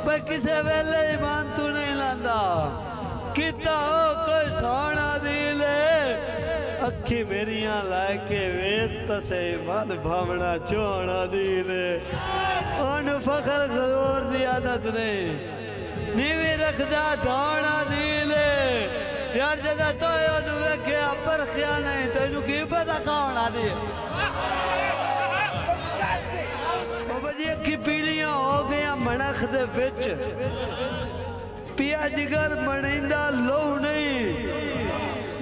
भाई किसे वेले ईमान तू नहीं लांदा किता हो कोई सोना दिल अखी मेरिया लाके वेख तो सही मत भावना चोना दिल ओन फखर गरूर दी आदत नहीं नीवी रखदा धोना दिल यार जदा तो ओनु वेखे अपर खिया नहीं तेनू की पता खाना दी बाबा जी अखी पीलियां हो गया मणख दे विच पिया जिगर मणिंदा लो नहीं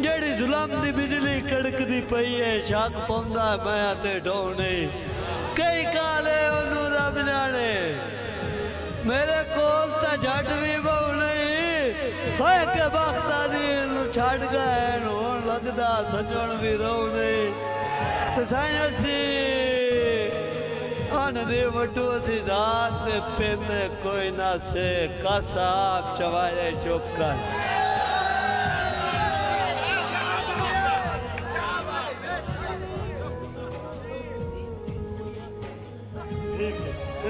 जेड़ी जुलम दी बिजली कड़कदी पई है शक पौंदा मैं ते ढोने कई काले ओनू रब जाने मेरे कोल ता जट भी बहु नहीं होए के बख्ता दिल नू छड़ गए होण लगदा सजण भी रहो नहीं ते साईं अन दे वटू असी रात दे पेंदे कोई ना से कसाब चवाए चौका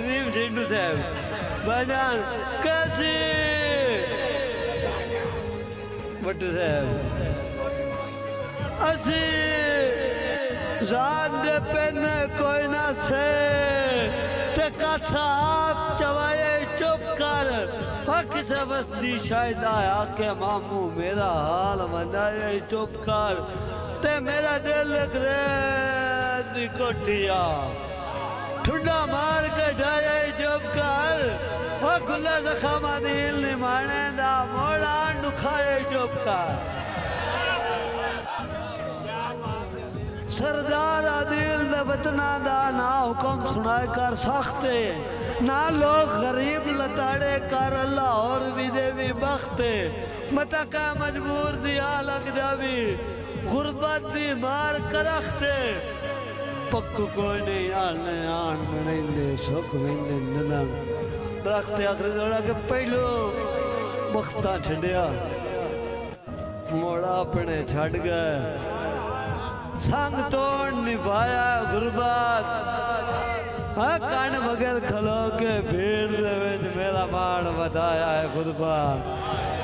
नीम झिंडू साहब भाईजान कैसी भट्टू साहब असी जान दे पेन कोई ना से ते कसाब चवाए चुप कर हक से वसदी शायद आया के मामू मेरा हाल मनाए चुप कर ते मेरा दिल करे दी कोठिया ठुंडा मार के ढाए चुप कर हो खुला जखमा दिल निमाने दा मोड़ा नुखाए चुप कर सरदार दिल दा वतना दा ना हुक्म सुनाए कर सख्ते ना लोग गरीब लताड़े कर अल्लाह और भी देवी बख्ते मता का मजबूर दिया लग जावी गुरबत दी मार करखते पक्कू कोई नहीं आने आन मनेंदे सुख वेंदे नदम दरख्त आखिर जोड़ा के पहलो बख्ता छड़िया मोड़ा अपने छड़ गए संग तोड़ निभाया गुरबत हाँ कान बगैर खलो के भीड़ दे विच मेरा मान वधाया है गुरबत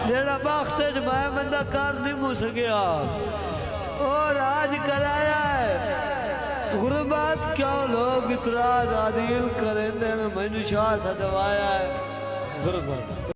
जेड़ा बख्ते च मैं बंदा कर नहीं मुस गया और आज कराया है गुरबत क्यों लोग इतराज आदिल करेंदे मैनू शाह सदवाया है गुरबत